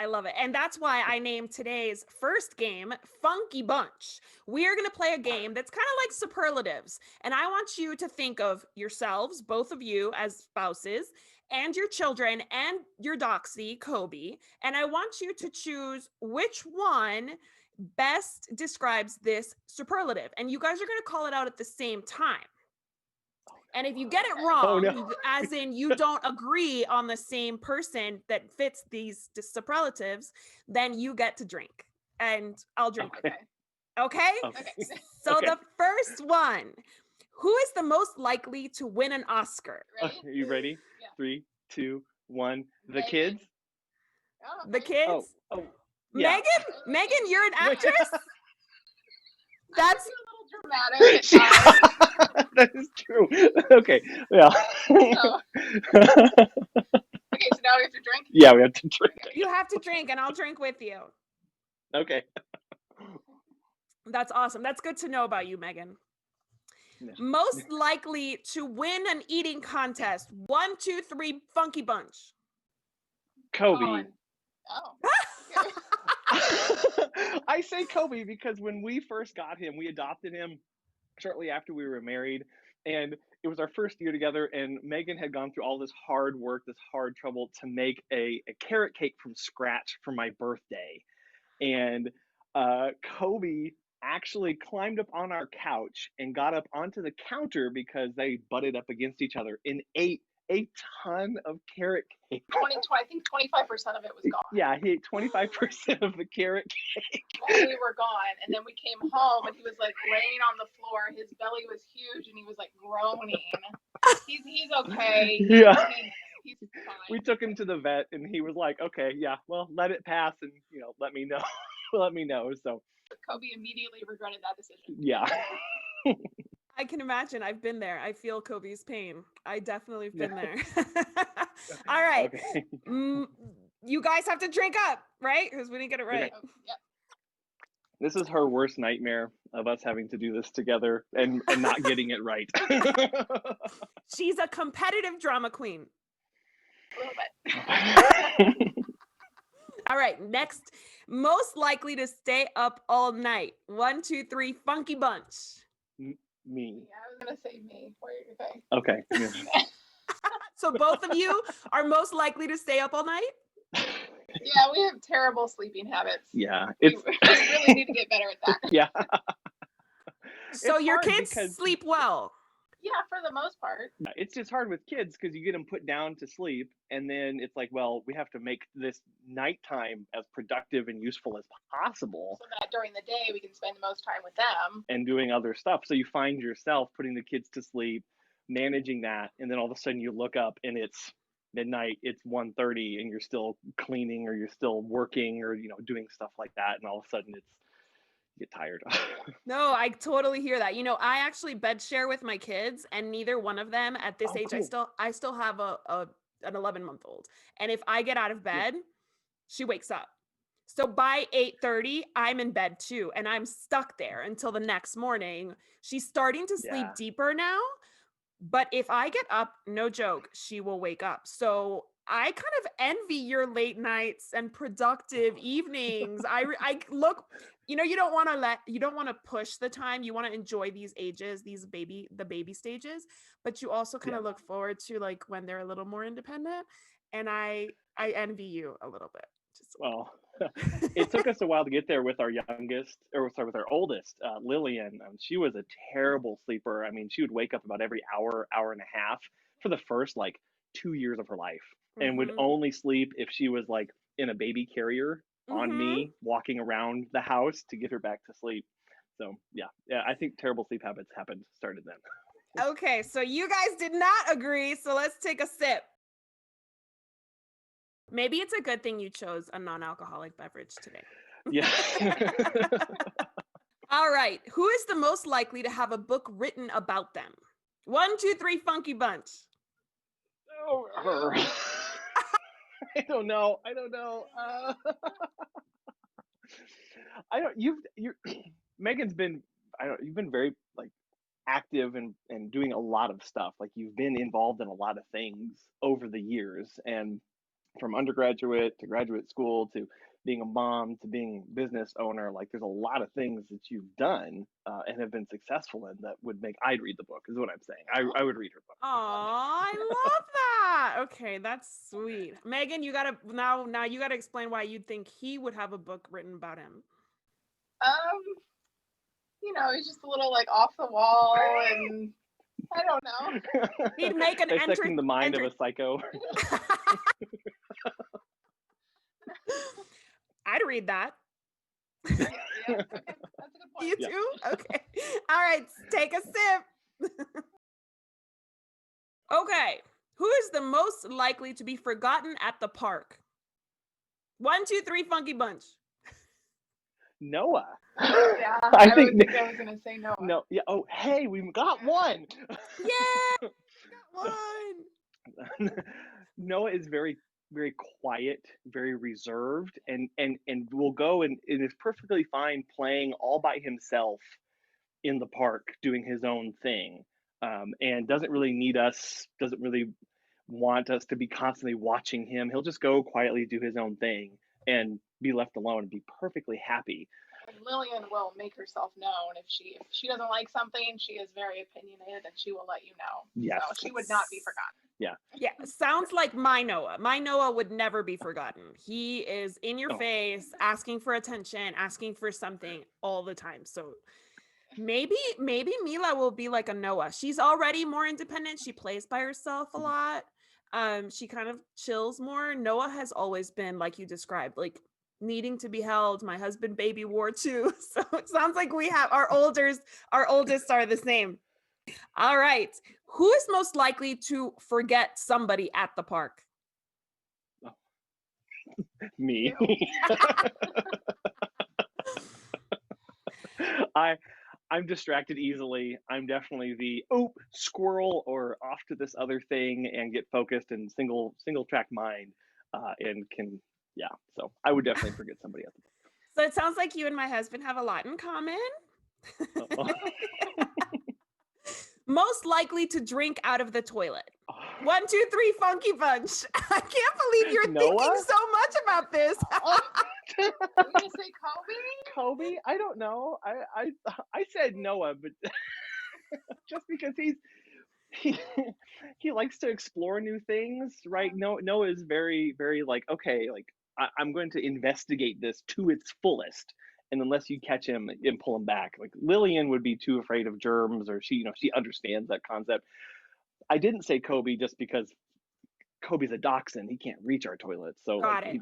I love it. And that's why I named today's first game Funky Bunch. We are going to play a game that's kind of like superlatives. And I want you to think of yourselves, both of you as spouses, and your children and your doxy, Kobe. And I want you to choose which one best describes this superlative. And you guys are going to call it out at the same time. And if you get it wrong, as in you don't agree on the same person that fits these superlatives, then you get to drink. And I'll drink. Okay? So the first one. Who is the most likely to win an Oscar? Okay, are you ready? Yeah. 3, 2, 1. The kids? The kids? Oh. Yeah. Megan, you're an actress? That's a little dramatic. That is true. Okay. Yeah. Okay, so now we have to drink? Yeah, we have to drink. You have to drink, and I'll drink with you. Okay. That's awesome. That's good to know about you, Megan. Yeah. Most likely to win an eating contest. 1, 2, 3, Funky Bunch. Kobe. Oh. I say Kobe because when we first got him, we adopted him shortly after we were married, and it was our first year together, and Megan had gone through all this hard work, this hard trouble to make a carrot cake from scratch for my birthday. And Kobe actually climbed up on our couch and got up onto the counter because they butted up against each other and ate a ton of carrot cake. I think 25% of it was gone. Yeah, he ate 25% of the carrot cake. While we were gone, and then we came home, and he was like laying on the floor. His belly was huge, and he was like groaning. He's okay. Yeah. He's fine. We took him to the vet, and he was like, "Okay, yeah, well, let it pass, and let me know." Let me know. So Kobe immediately regretted that decision. Yeah. I can imagine. I've been there. I feel Kobe's pain. I definitely have been there. All right. Okay. You guys have to drink up, right? Because we didn't get it right. Okay. Yep. This is her worst nightmare of us having to do this together and not getting it right. She's a competitive drama queen. A little bit. All right. Next, most likely to stay up all night. 1, 2, 3, Funky Bunch. Me. Yeah, I was gonna say me. Okay. So both of you are most likely to stay up all night? Yeah, we have terrible sleeping habits. Yeah. We really need to get better at that. Yeah. So your kids sleep well? Yeah, for the most part. It's just hard with kids because you get them put down to sleep, and then it's like, well, we have to make this nighttime as productive and useful as possible. So that during the day we can spend the most time with them. And doing other stuff. So you find yourself putting the kids to sleep, managing that, and then all of a sudden you look up and it's midnight, it's 1:30, and you're still cleaning or you're still working or doing stuff like that, and all of a sudden you get tired. No, I totally hear that. I actually bed share with my kids, and neither one of them at this age, cool. I still have an 11-month-old, and if I get out of bed, she wakes up. So by 8:30, I'm in bed too, and I'm stuck there until the next morning. She's starting to sleep deeper now, but if I get up, no joke, she will wake up. So I kind of envy your late nights and productive evenings. I look, you don't want to push the time. You want to enjoy these ages, the baby stages, but you also kind of look forward to like when they're a little more independent. And I envy you a little bit. Well, it took us a while to get there with our with our oldest, Lillian. She was a terrible sleeper. I mean, she would wake up about every hour and a half for the first 2 years of her life, and would only sleep if she was in a baby carrier on me, walking around the house to get her back to sleep. So yeah, I think terrible sleep habits started then. Okay, so you guys did not agree. So let's take a sip. Maybe it's a good thing you chose a non-alcoholic beverage today. Yeah. All right. Who is the most likely to have a book written about them? 1, 2, 3, Funky Bunch. Oh, her. I don't know. Megan's been, you've been very active and doing a lot of stuff. You've been involved in a lot of things over the years, and from undergraduate to graduate school to being a mom to being a business owner. Like there's a lot of things that you've done and have been successful in that would make I'd read the book is what I'm saying. I would read her book. Oh, I love that. Okay, that's sweet. Meghan, you gotta now you gotta explain why you'd think he would have a book written about him. You know, he's just a little like off the wall, and I don't know. He'd make an dissecting the mind of a psycho. I'd read that. Yeah, okay. That's a good point. You too? Okay. All right, take a sip. Okay. Who is the most likely to be forgotten at the park? 1, 2, 3, Funky Bunch. Noah. Yeah, I think I was gonna say Noah. No, yeah. Oh, hey, we've got one. Yeah, got one. Noah is very, very quiet, very reserved, and will go and is perfectly fine playing all by himself in the park, doing his own thing, and doesn't really need us. Doesn't really want us to be constantly watching him. He'll just go quietly do his own thing and be left alone and be perfectly happy. And Lillian will make herself known if she doesn't like something. She is very opinionated, and she will let you know. Yes. So she would not be forgotten. Yeah. Yeah, sounds like my Noah. My Noah would never be forgotten. He is in your face, asking for attention, asking for something all the time. So maybe Mila will be like a Noah. She's already more independent. She plays by herself a lot. She kind of chills more. Noah has always been like you described, like needing to be held. My husband baby wore too. So it sounds like we have our oldest are the same. All right. Who is most likely to forget somebody at the park? Me. I'm distracted easily. I'm definitely the squirrel or off to this other thing and get focused and single track mind and can so I would definitely forget somebody at the park. So it sounds like you and my husband have a lot in common. Most likely to drink out of the toilet. 1, 2, 3, Funky Bunch. I can't believe you're thinking so much about this. Are you gonna say Kobe? Kobe? I don't know. I said Noah, but just because he likes to explore new things, right? Noah is very, very like, okay, like I'm going to investigate this to its fullest. And unless you catch him and pull him back, like Lillian would be too afraid of germs, or she understands that concept. I didn't say Kobe just because Kobe's a dachshund. He can't reach our toilets. So Got it.